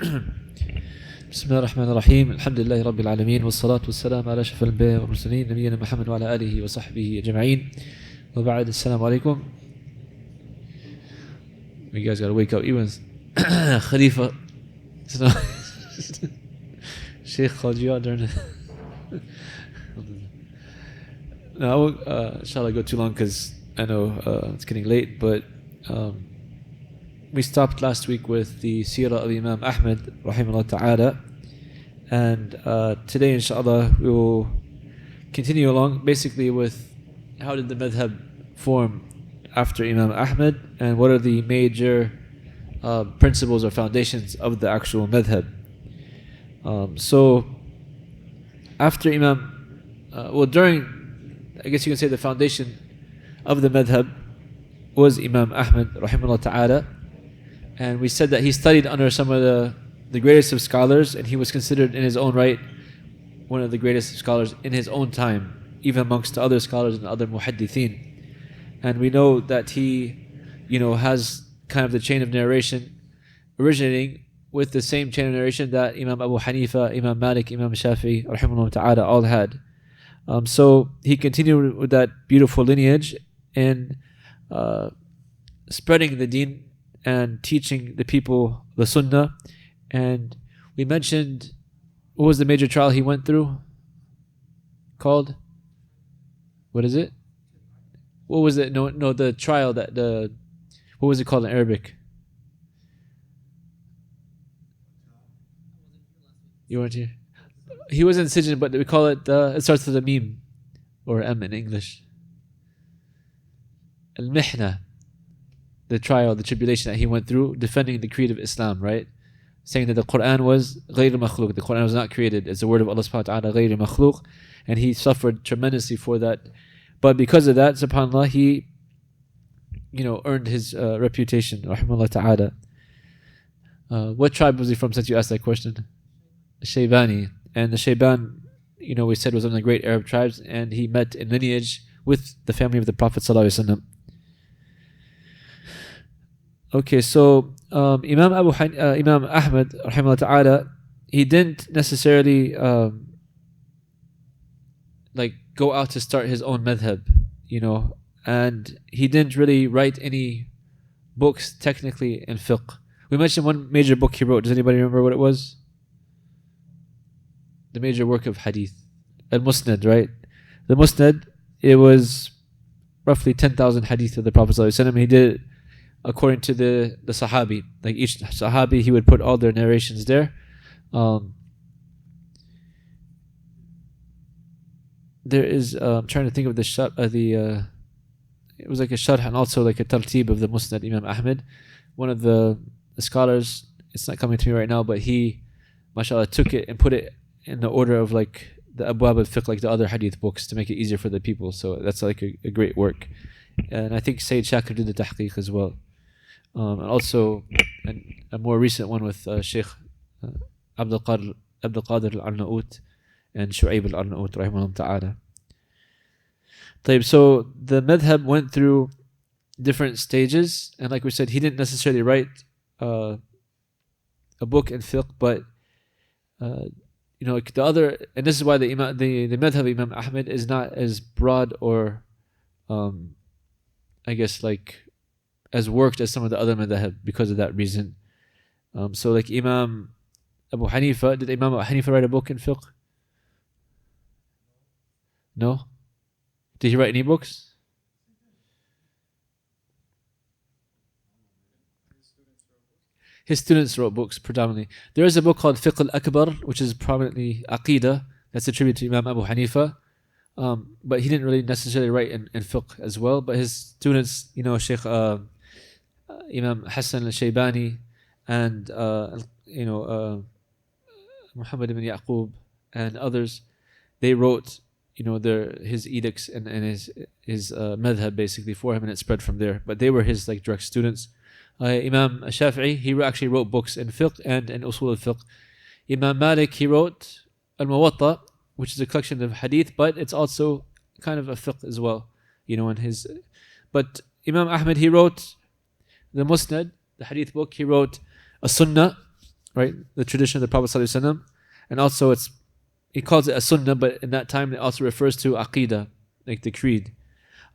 بسم الله الرحمن الرحيم الحمد لله رب العالمين والصلاة والسلام على أشرف الأنبياء والمرسلين نبينا محمد وعلى آله وصحبه أجمعين وبعد السلام عليكم. You guys gotta wake up. Even Khalifa Sheikh called you out during No, I won't inshallah go too long because I know it's getting late, but we stopped last week with the seerah of Imam Ahmad rahimahullah ta'ala, and today inshallah we will continue along basically with how did the madhhab form after Imam Ahmad and what are the major principles or foundations of the actual madhhab. So after during, I guess you can say, the foundation of the madhhab was Imam Ahmad rahimahullah ta'ala, and we said that he studied under some of the greatest of scholars, and he was considered in his own right one of the greatest scholars in his own time, even amongst the other scholars and other muhaddithin. And we know that he, has kind of the chain of narration originating with the same chain of narration that Imam Abu Hanifa, Imam Malik, Imam Shafi'i rahimahullah ta'ala all had. So he continued with that beautiful lineage in spreading the deen and teaching the people the sunnah. And we mentioned, what was the major trial he went through called? What is it? What was it? No, the trial what was it called in Arabic? You weren't here? He was in Sijin, but we call it, it starts with a meme, or M in English. Al-Mihna, the trial, the tribulation that he went through, defending the creed of Islam, right? Saying that the Quran was غير مخلوق, the Quran was not created, it's the word of Allah subhanahu wa ta'ala, غير مخلوق, and he suffered tremendously for that. But because of that, subhanAllah, he, earned his reputation, rahimahullah ta'ala. What tribe was he from, since you asked that question? Shaybani. And the Shayban, we said was one of the great Arab tribes, and he met in lineage with the family of the Prophet sallallahu alaihi wasallam. Okay, so Imam Ahmad rahimahullah ta'ala, he didn't necessarily go out to start his own madhhab, and he didn't really write any books technically in fiqh. We mentioned one major book he wrote. Does anybody remember what it was? The major work of hadith, Al-Musnad, right? The Musnad, it was roughly 10,000 hadith of the Prophet ﷺ. He did it according to the Sahabi. Like each Sahabi, he would put all their narrations there. There is, I'm trying to think of the it was like a sharh and also like a tartib of the Musnad Imam Ahmad. One of the scholars, it's not coming to me right now, but he, mashallah, took it and put it in the order of like the abwab al-fiqh, like the other hadith books, to make it easier for the people. So that's like a great work. And I think Sayyid Shakir did the tahqiq as well. And also a more recent one with Sheikh Abdul Qadir al-Arnaout and Shu'aib al-Arnaout rahimahullah ta'ala. So the madhhab went through different stages, and like we said, he didn't necessarily write a book in fiqh, but the other, and this is why the madhhab of Imam Ahmad is not as broad or I guess as worked as some of the other madhhab because of that reason. So like Imam Abu Hanifa, did Imam Abu Hanifa write a book in fiqh? No? Did he write any books? His students wrote books predominantly. There is a book called Fiqh al-Akbar, which is prominently Aqidah, that's attributed to Imam Abu Hanifa. But he didn't really necessarily write in fiqh as well. But his students, Sheikh Imam Hassan al-Shaybani and Muhammad ibn Yaqub and others, they wrote his edicts and his madhhab basically for him, and it spread from there. But they were his direct students. Imam Shafi'i, he actually wrote books in fiqh and in usul al-fiqh. Imam Malik, he wrote al-Muwatta, which is a collection of hadith, but it's also kind of a fiqh as well, But Imam Ahmad, he wrote the Musnad, the hadith book. He wrote a Sunnah, right? The tradition of the Prophet ﷺ. And also he calls it a sunnah, but in that time it also refers to aqidah, like the creed.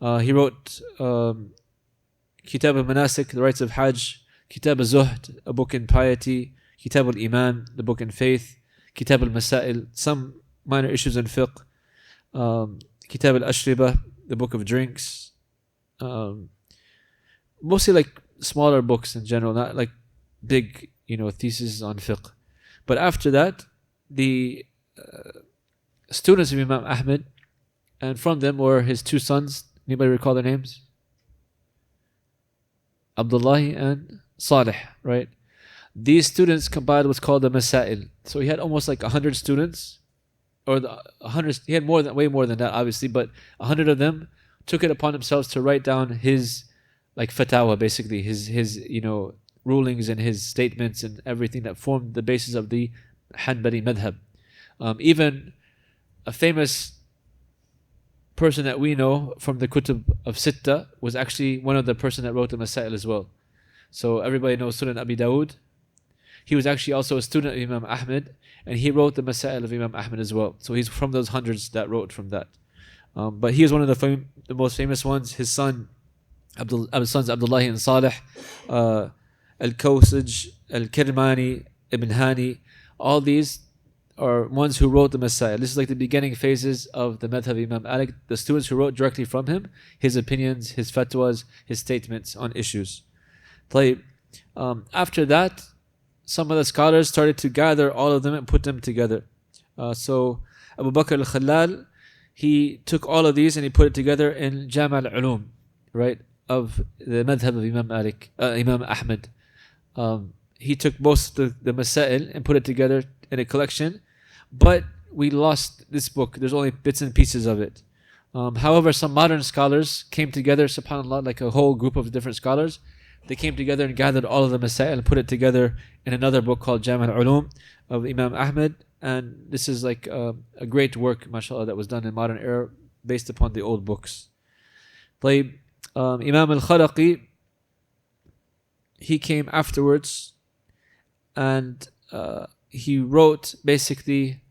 He wrote Kitab al-Manasik, the rites of Hajj, Kitab al-Zuhd, a book in piety, Kitab al-Iman, the book in faith, Kitab al-Masail, some minor issues in fiqh, Kitab al-Ashribah, the book of drinks, mostly like smaller books in general, not like big, theses on fiqh. But after that, the students of Imam Ahmed, and from them were his two sons. Anybody recall their names? Abdullahi and Salih, right? These students compiled what's called the Masail. So he had almost like 100 students, or 100. He had way more than that, obviously, but 100 of them took it upon themselves to write down his like fatawa, basically his rulings and his statements and everything that formed the basis of the Hanbali Madhhab. Even a famous person that we know from the Kutub of Sitta was actually one of the person that wrote the Masail as well. So everybody knows Sunan Abi Dawood. He was actually also a student of Imam Ahmed, and he wrote the Masail of Imam Ahmed as well. So he's from those hundreds that wrote from that. But he is one of the most famous ones. His sons Abdullahi and Salih, Al-Kawsaj, Al-Kirmani, Ibn Hani, all these are ones who wrote the Masail. This is like the beginning phases of the Madhhab Imam Malik, the students who wrote directly from him, his opinions, his fatwas, his statements on issues. After that, some of the scholars started to gather all of them and put them together. So Abu Bakr al-Khalal, he took all of these and he put it together in Jam' al-Ulum, right, of the Madhhab of Imam Ahmed. He took most of the Masail and put it together in a collection, but we lost this book. There's only bits and pieces of it. However, some modern scholars came together, subhanAllah, like a whole group of different scholars. They came together and gathered all of the Masail and put it together in another book called Jam' al-Ulum of Imam Ahmed. And this is like a great work, mashallah, that was done in modern era based upon the old books. Imam al-Kharaqi, he came afterwards, and he wrote, basically,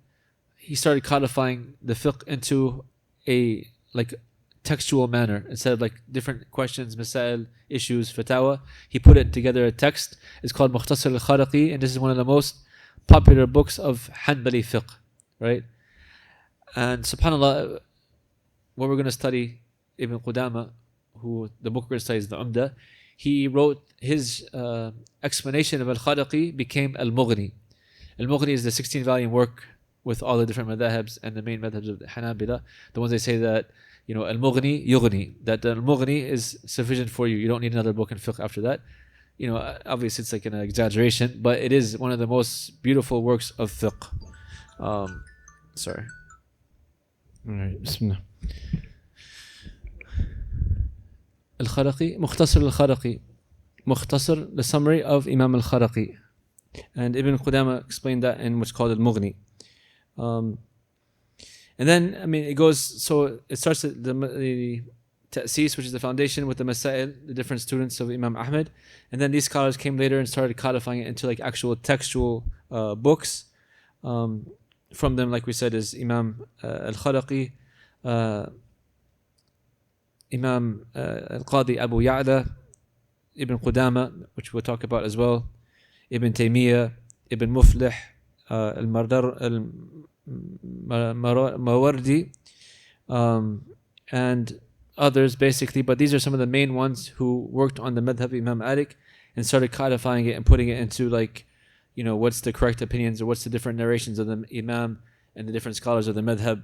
he started codifying the fiqh into a like textual manner. Instead of like different questions, masail, issues, fatawa, he put it together a text. It's called Mukhtasar al-Kharaqi, and this is one of the most popular books of Hanbali fiqh, right? And subhanAllah, what we're going to study, Ibn Qudama, who the book we're going to study is the Umdah, he wrote his explanation of al-Kharaqi became al-Mughni. Al-Mughni is the 16-volume work with all the different madhabs and the main madhabs of the Hanabila. The ones they say that, al-Mughni yughni, that the al-Mughni is sufficient for you. You don't need another book in fiqh after that. Obviously it's like an exaggeration, but it is one of the most beautiful works of fiqh. Sorry. All right, Bismillah. Al-Kharaqi, Mukhtasar al-Kharaqi. Mukhtasar, the summary of Imam al-Kharaqi. And Ibn Qudama explained that in what's called al-Mughni. And then, it goes, so it starts at the Ta'sis, which is the foundation, with the Masail, the different students of Imam Ahmed. And then these scholars came later and started codifying it into like actual textual books. From them, like we said, is Imam al-Kharaqi, Imam al-Qadi Abu Ya'la, Ibn Qudama, which we'll talk about as well, Ibn Taymiyyah, Ibn Muflih, al-Mawardi, and others basically, but these are some of the main ones who worked on the Madhhab Imam Malik and started codifying it and putting it into like, what's the correct opinions or what's the different narrations of the Imam and the different scholars of the Madhhab.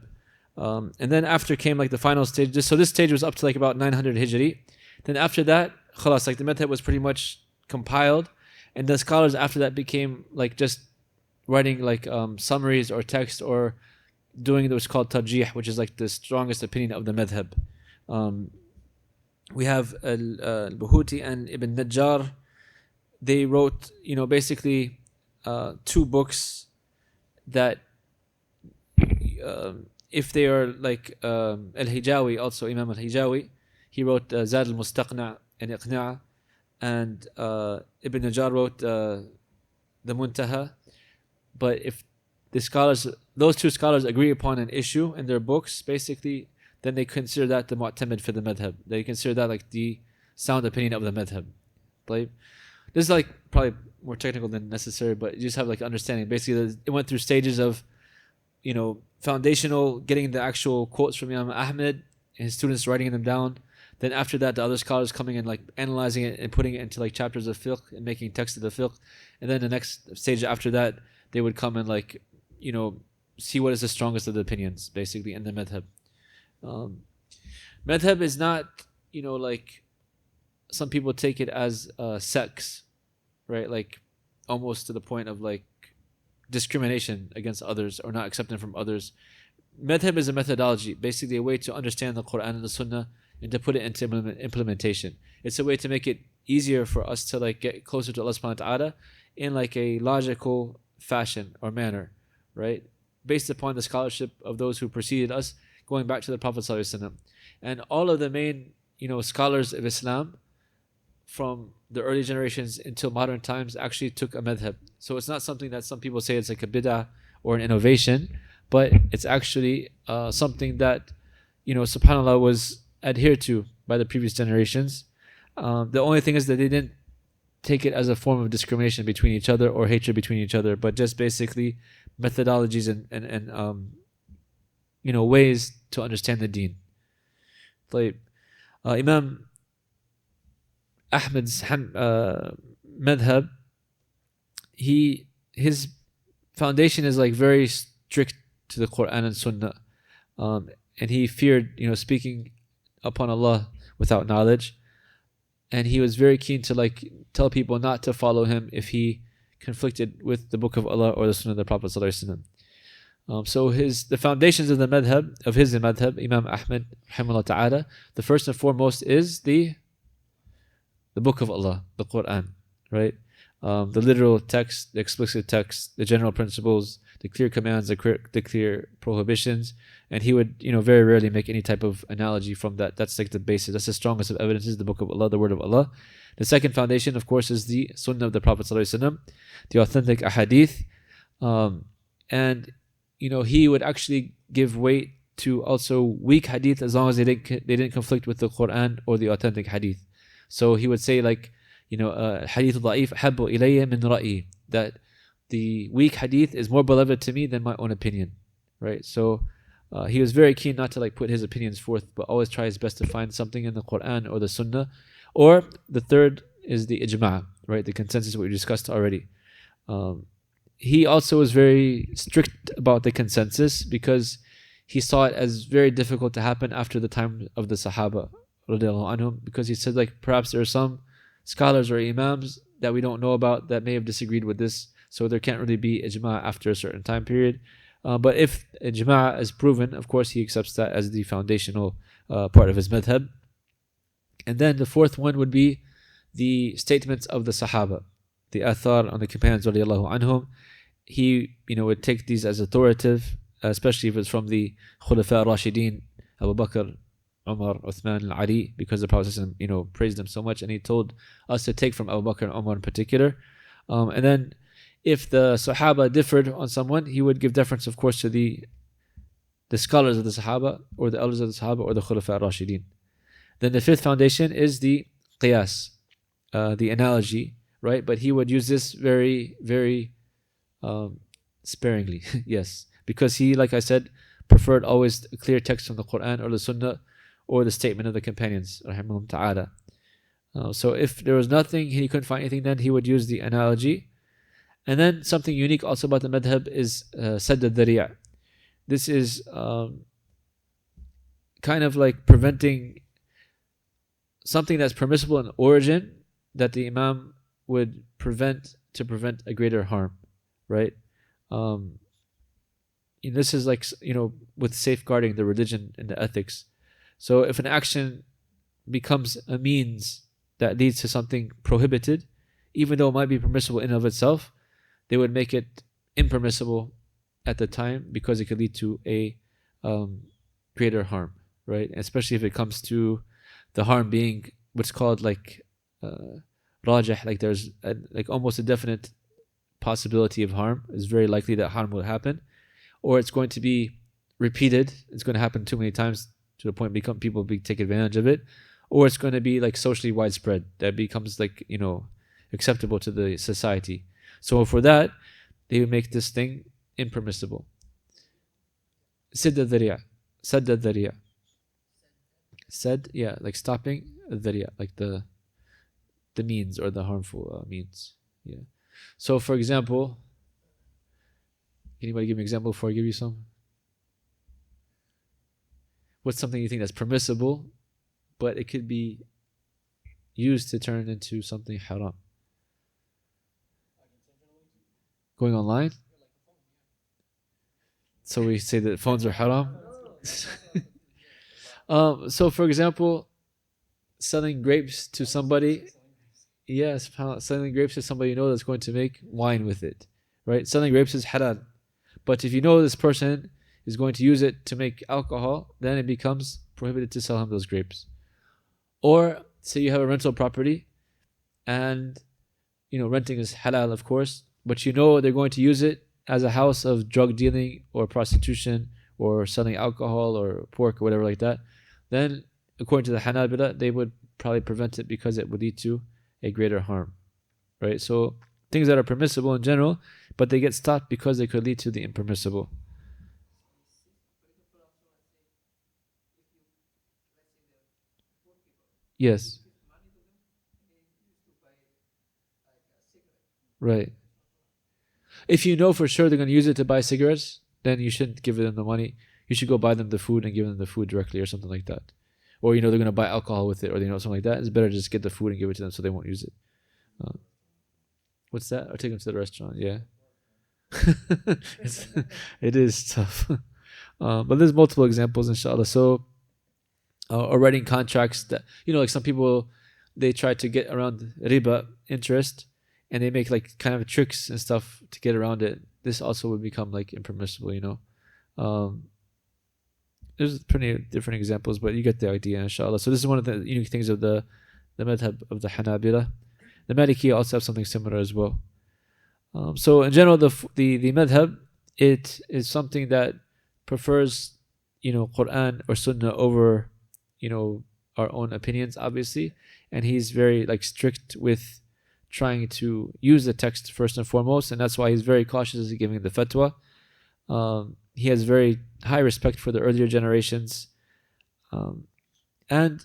And then after came like the final stage. So this stage was up to like about 900 Hijri. Then after that, khalas, like the Madhhab was pretty much compiled, and the scholars after that became like just writing like summaries or text or doing what's called tarjih, which is like the strongest opinion of the Madhhab. We have al-Buhuti and Ibn Najjar. They wrote, basically two books that if they are like al-Hijawi, also Imam al-Hijawi, he wrote Zad al-Mustaqna' and Iqna', and Ibn Najjar wrote the Muntaha. But if those two scholars agree upon an issue in their books, basically, then they consider that the mu'tamid for the madhab. They consider that like the sound opinion of the madhab. Like, this is like probably more technical than necessary, but you just have like understanding. Basically, it went through stages of, foundational, getting the actual quotes from Imam Ahmed and his students writing them down. Then after that, the other scholars coming in, like analyzing it and putting it into like chapters of fiqh and making text of the fiqh. And then the next stage after that, they would come and like, see what is the strongest of the opinions, basically, in the madhab. Madhab is not, like some people take it as sects, right? Like almost to the point of like discrimination against others or not accepting from others. Madhab is a methodology, basically a way to understand the Quran and the Sunnah and to put it into implementation. It's a way to make it easier for us to like get closer to Allah subhanahu wa ta'ala in like a logical fashion or manner, right? Based upon the scholarship of those who preceded us, going back to the Prophet sallallahu alaihi wasallam. And all of the main, scholars of Islam from the early generations until modern times actually took a madhab. So it's not something that some people say it's like a bid'ah or an innovation, but it's actually something that, subhanAllah, was adhered to by the previous generations. The only thing is that they didn't take it as a form of discrimination between each other or hatred between each other, but just basically methodologies and ways to understand the deen. Like Imam Ahmed's madhab, his foundation is like very strict to the Quran and Sunnah, and he feared speaking upon Allah without knowledge, and he was very keen to like tell people not to follow him if he conflicted with the Book of Allah or the Sunnah of the Prophet sallallahu alaihi wasallam. So the foundations of the madhab, of his madhab, Imam Ahmed rahimahullah ta'ala, the first and foremost is the Book of Allah, the Quran, right? The literal text, the explicit text, the general principles, the clear commands, the clear prohibitions, and he would, very rarely make any type of analogy from that. That's like the basis. That's the strongest of evidences, the Book of Allah, the Word of Allah. The second foundation, of course, is the Sunnah of the Prophet ﷺ, the authentic ahadith, and he would actually give weight to also weak hadith as long as they didn't conflict with the Quran or the authentic hadith. So he would say like, hadith da'if habbu ilayya min ra'i, that the weak hadith is more beloved to me than my own opinion, right? So he was very keen not to like put his opinions forth, but always try his best to find something in the Quran or the Sunnah. Or the third is the ijma', right? The consensus we discussed already. He also was very strict about the consensus because he saw it as very difficult to happen after the time of the Sahaba, because he said like perhaps there are some scholars or imams that we don't know about that may have disagreed with this, so there can't really be ijma' after a certain time period. But if ijma' is proven, of course he accepts that as the foundational part of his madhab. And then the fourth one would be the statements of the Sahaba, the athar on the companions radiallahu anhum. He would take these as authoritative, especially if it's from the Khulafa Rashidin, Abu Bakr, Umar, Uthman, Ali, because the Prophet praised them so much, and he told us to take from Abu Bakr and Umar in particular. And then if the Sahaba differed on someone, he would give deference, of course, to the scholars of the Sahaba or the elders of the Sahaba or the Khulafa Rashidin. Then the fifth foundation is the qiyas, the analogy, right? But he would use this very, very sparingly, yes, because he, like I said, preferred always a clear text from the Quran or the Sunnah or the statement of the companions, rahimahum ta'ala. So if there was nothing, he couldn't find anything, then he would use the analogy. And then something unique also about the madhab is sadd al-dhari'a. This is kind of like preventing something that's permissible in origin that the Imam would prevent to prevent a greater harm, right? This is like, with safeguarding the religion and the ethics. So if an action becomes a means that leads to something prohibited, even though it might be permissible in and of itself, they would make it impermissible at the time because it could lead to a greater harm, right? Especially if it comes to the harm being what's called like rajih, like there's like almost a definite possibility of harm. It's very likely that harm will happen, or it's going to be repeated. It's going to happen too many times to the point people take advantage of it, or it's going to be like socially widespread that becomes like acceptable to the society. So for that, they would make this thing impermissible. Sidd al-dhari'a. Sadd al-dhari'a. Said, yeah, like stopping al-dhari'a, like the means or the harmful means. Yeah. So for example, anybody give me an example before I give you some? What's something you think that's permissible, but it could be used to turn into something haram? Going online? So we say that phones are haram? So for example, selling grapes to somebody. Yes, selling grapes to somebody that's going to make wine with it, right? Selling grapes is halal. But if you know this person is going to use it to make alcohol, then it becomes prohibited to sell him those grapes. Or say you have a rental property and renting is halal, of course, but they're going to use it as a house of drug dealing or prostitution or selling alcohol or pork or whatever like that, then according to the Hanabila, they would probably prevent it because it would lead to a greater harm, right? So things that are permissible in general, but they get stopped because they could lead to the impermissible. Yes. Right. If you know for sure they're going to use it to buy cigarettes, then you shouldn't give them the money. You should go buy them the food and give them the food directly or something like that. Or they're going to buy alcohol with it or something like that. It's better to just get the food and give it to them so they won't use it. What's that? Or take them to the restaurant. Yeah. It is tough. But there's multiple examples, inshallah. So, or writing contracts that, like some people, they try to get around riba, interest, and they make like kind of tricks and stuff to get around it. This also would become like impermissible, There's plenty of different examples, but you get the idea, inshallah. So this is one of the unique things of the madhhab of the Hanabila. The Maliki also have something similar as well. So in general, the madhhab, it is something that prefers, Quran or Sunnah over, our own opinions, obviously. And he's very like strict with trying to use the text first and foremost, and that's why he's very cautious in giving the fatwa. He has very high respect for the earlier generations, and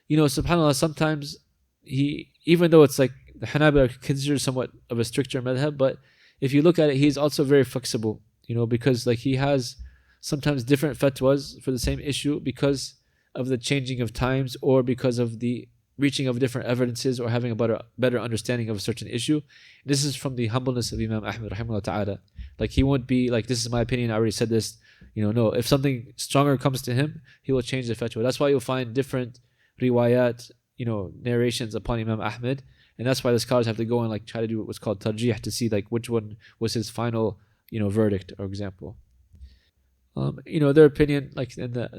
subhanallah, sometimes even though it's like the Hanabila are considered somewhat of a stricter madhab, but if you look at it, he's also very flexible, because like he has sometimes different fatwas for the same issue because of the changing of times or because of the reaching of different evidences or having a better understanding of a certain issue. This is from the humbleness of Imam Ahmad rahimahullah ta'ala. Like he won't be like, this is my opinion, I already said this. No, if something stronger comes to him, he will change the fatwa. That's why you'll find different riwayat, narrations upon Imam Ahmad. And that's why the scholars have to go and like try to do what's called tarjih to see like which one was his final, verdict or example. Their opinion, like in the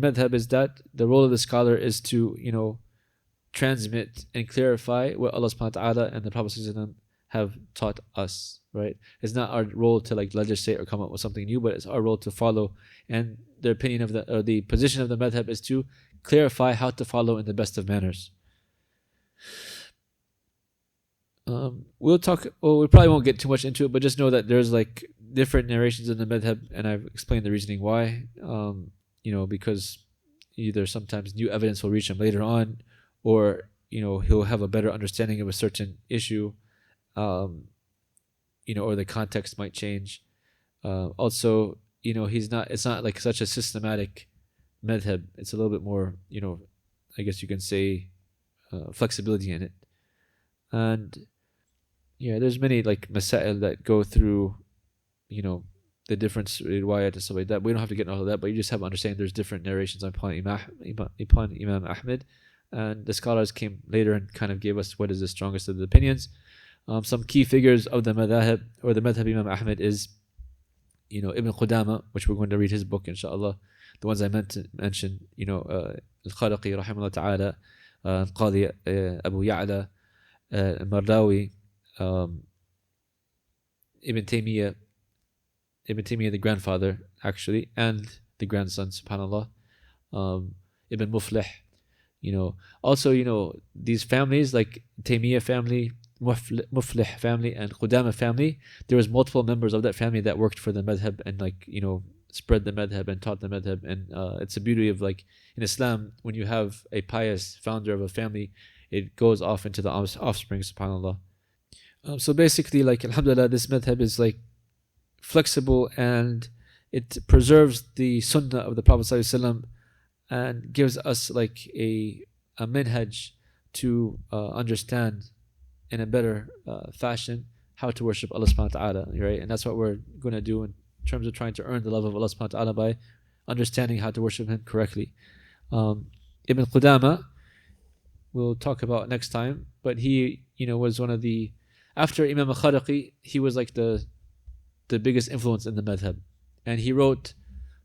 madhab, is that the role of the scholar is to, transmit and clarify what Allah subhanahu wa ta'ala and the Prophet have taught us, right? It's not our role to like legislate or come up with something new, but it's our role to follow. And the opinion of the position of the madhab is to clarify how to follow in the best of manners. We probably won't get too much into it, but just know that there's like different narrations in the madhab, and I've explained the reasoning why. Because either sometimes new evidence will reach him later on, or he'll have a better understanding of a certain issue, or the context might change. Also, it's not like such a systematic madhab. It's a little bit more, I guess you can say, flexibility in it. And yeah, there's many like masail that go through, the different riwayat and stuff like that. We don't have to get into all of that, but you just have to understand there's different narrations upon Imam Ahmad. And the scholars came later and kind of gave us what is the strongest of the opinions. Some key figures of the madhab or the madhab Imam Ahmad is, Ibn Qudama, which we're going to read his book, inshallah. The ones I meant to mention, Al-Kharaqi, rahimahullah ta'ala, Qadi Abu Ya'la, Mardawi, Ibn Taymiyyah, the grandfather actually, and the grandson, subhanallah. um, Ibn Muflih, you know. Also, you know, these families like Taymiyyah family, Muflih family, and Qudama family. There was multiple members of that family that worked for the madhab and, like, you know, spread the madhab and taught the madhab. And it's a beauty of, like, in Islam, when you have a pious founder of a family, it goes off into the offspring, subhanallah. So basically, like, alhamdulillah, this madhab is like flexible, and it preserves the sunnah of the Prophet ﷺ, and gives us like a minhaj to understand in a better fashion how to worship Allah subhanahu wa ta'ala, right? And that's what we're going to do in terms of trying to earn the love of Allah subhanahu wa ta'ala by understanding how to worship Him correctly. Ibn Qudama we'll talk about next time, but he, you know, was one of the, after Imam al-Kharaqi, he was like the biggest influence in the madhab. And he wrote,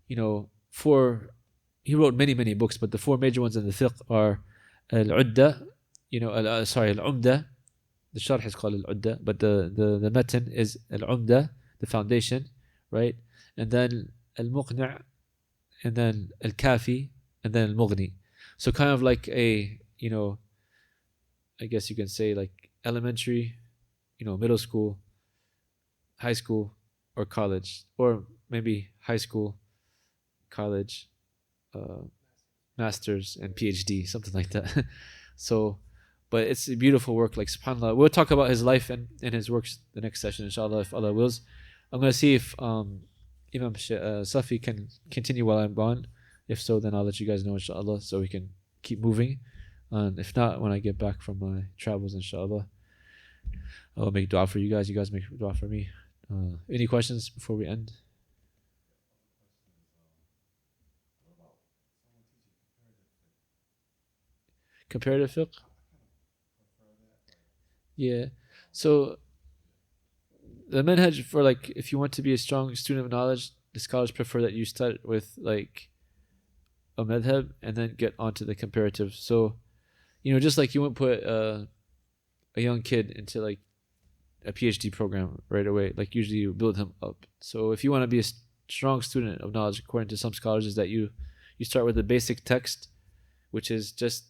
you know, he wrote many books, but the four major ones in the fiqh are al-udda, you know, al-umda. The sharh is called al-udda, but the matan is al-umda, the foundation, right? And then al-muqna', and then al-kafi, and then al-mughni. So kind of like a, you know, I guess you can say like elementary, you know, middle school, high school, or college, or maybe high school, college, masters, and PhD, something like that. So, but it's a beautiful work, like subhanallah. We'll talk about his life and his works the next session, inshallah, if Allah wills. I'm going to see if Imam Safi can continue while I'm gone. If so, then I'll let you guys know, inshallah, so we can keep moving. And if not, when I get back from my travels, inshallah, I'll make dua for you guys. You guys make dua for me. Any questions before we end? Comparative fiqh? Yeah. So the manhaj for, like, if you want to be a strong student of knowledge, the scholars prefer that you start with like a madhab and then get onto the comparative. So, you know, just like you wouldn't put a young kid into like a PhD program right away. Like, usually you build him up. So if you want to be a strong student of knowledge, according to some scholars, is that you start with the basic text, which is just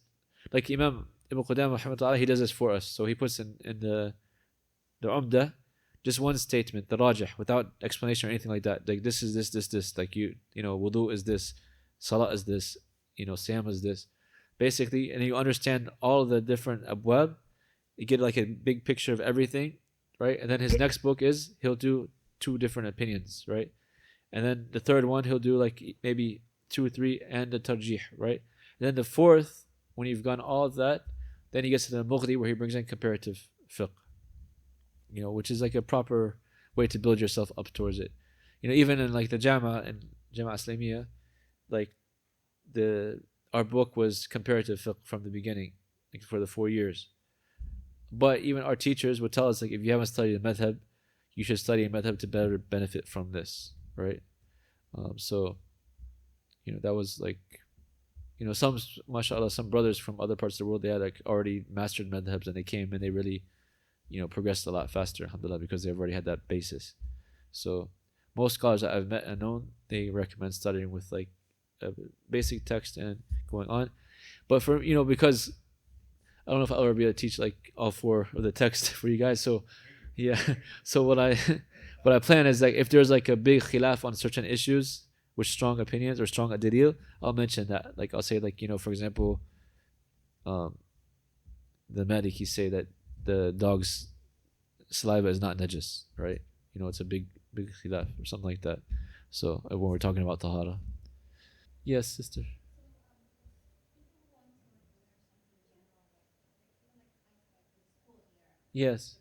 like Imam Ibn Qudamah, he does this for us. So he puts in the Umdah just one statement, the Rajih, without explanation or anything like that. Like, this is this. Like, you know, wudu is this, salah is this, you know, siyam is this. Basically, and you understand all the different abwab. You get like a big picture of everything, right? And then his next book is, he'll do two different opinions, right? And then the third one, he'll do like maybe 2 or 3 and the tarjih, right? And then the fourth, when you've gone all of that, then he gets to the Mughni, where he brings in comparative fiqh, you know, which is like a proper way to build yourself up towards it. You know, even in like the Jama and Jama Islamiyah, like our book was comparative fiqh from the beginning, like for the 4 years. But even our teachers would tell us, like, if you haven't studied a madhab, you should study a madhab to better benefit from this, right? So, you know, that was like, you know, some, mashallah, some brothers from other parts of the world, they had like already mastered madhabs, and they came and they really, you know, progressed a lot faster, alhamdulillah, because they've already had that basis. So most scholars that I've met and known, they recommend studying with like a basic text and going on. But for, you know, because I don't know if I'll ever be able to teach like all 4 of the text for you guys. So yeah. So what I plan is, like, if there's like a big khilaf on certain issues with strong opinions or strong adilil, I'll mention that. Like, I'll say, like, you know, for example, the Maliki say that the dog's saliva is not najis, right? You know, it's a big khilaf or something like that. So when we're talking about tahara. Yes, sister. Yes.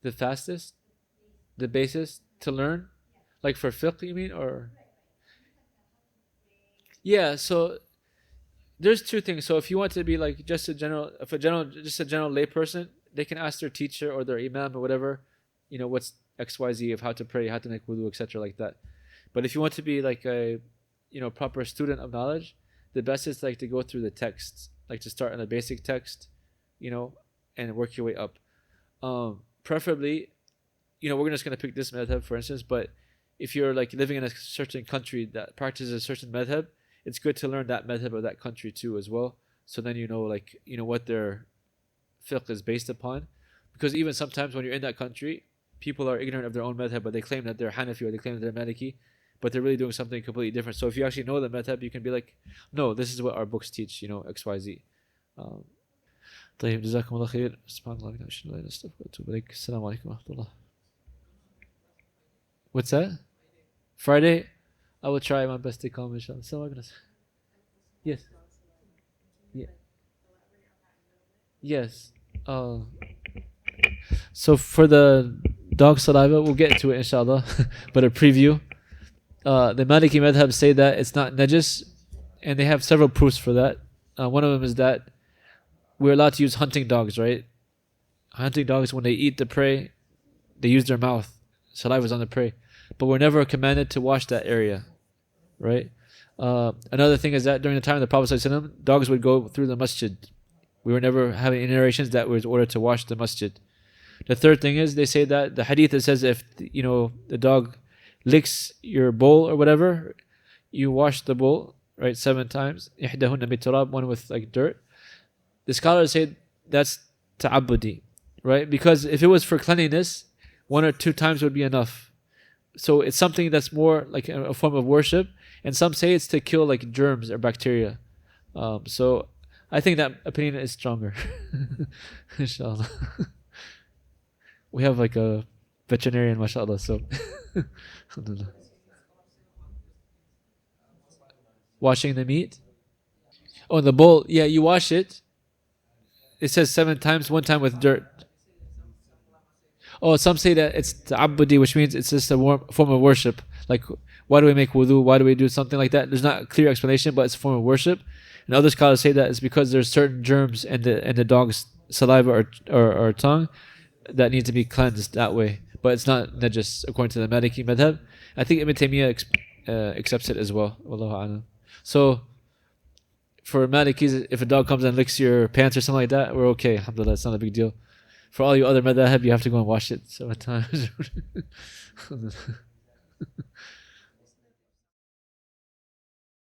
The fastest? The basis to learn? Like for fiqh, you mean? Or yeah, so there's 2 things. So if you want to be like just a general, just a general layperson, they can ask their teacher or their imam or whatever, you know, what's XYZ of how to pray, how to make wudu, etc., like that. But if you want to be like a, you know, proper student of knowledge, the best is like to go through the texts, like to start in the basic text, you know, and work your way up. Preferably, we're just gonna pick this madhab for instance, but if you're like living in a certain country that practices a certain madhab, it's good to learn that madhab of that country too as well. So then what their fiqh is based upon, because even sometimes when you're in that country, people are ignorant of their own madhab, but they claim that they're Hanafi or they claim that they're Maliki, but they're really doing something completely different. So if you actually know the madhab, you can be like, no, this is what our books teach, X, Y, Z. طيب جزاكم الله خير سبحان الله وبحمده أشهد أن لا إله إلا الله أستغفرك وأتوب إليك السلام عليكم ورحمة الله. What's that? Friday? I will try my best to come inshallah. Yes. Yeah. Yes. So for the dog saliva, we'll get to it inshallah, but a preview. The Maliki madhab say that it's not najis, and they have several proofs for that. One of them is that we're allowed to use hunting dogs, right? Hunting dogs, when they eat the prey, they use their mouth. Saliva is on the prey. But we're never commanded to wash that area, right? Another thing is that during the time of the Prophet ﷺ, dogs would go through the masjid. We were never having any narrations that was ordered to wash the masjid. The third thing is they say that the hadith that says if the dog licks your bowl or whatever, you wash the bowl, right, 7 times. إحداهن بتراب, one with like dirt. The scholars say that's ta'abbudi, right? Because if it was for cleanliness, 1 or 2 times would be enough. So it's something that's more like a form of worship, and some say it's to kill like germs or bacteria. So I think that opinion is stronger. Inshallah. We have like a veterinarian, mashallah. So, alhamdulillah. Washing the meat. Oh, the bowl. Yeah, you wash it. It says 7 times, 1 time with dirt. Oh, some say that it's ta'abbudi, which means it's just a form of worship. Like, why do we make wudu? Why do we do something like that? There's not a clear explanation, but it's a form of worship. And other scholars say that it's because there's certain germs in the dog's saliva or tongue that need to be cleansed that way. But it's not najis according to the Maliki madhab. I think Ibn Taymiyyah accepts it as well. Wallahu a'lam. So, for Malikis, if a dog comes and licks your pants or something like that, we're okay. Alhamdulillah, it's not a big deal. For all you other madhab, you have to go and wash it 7 times.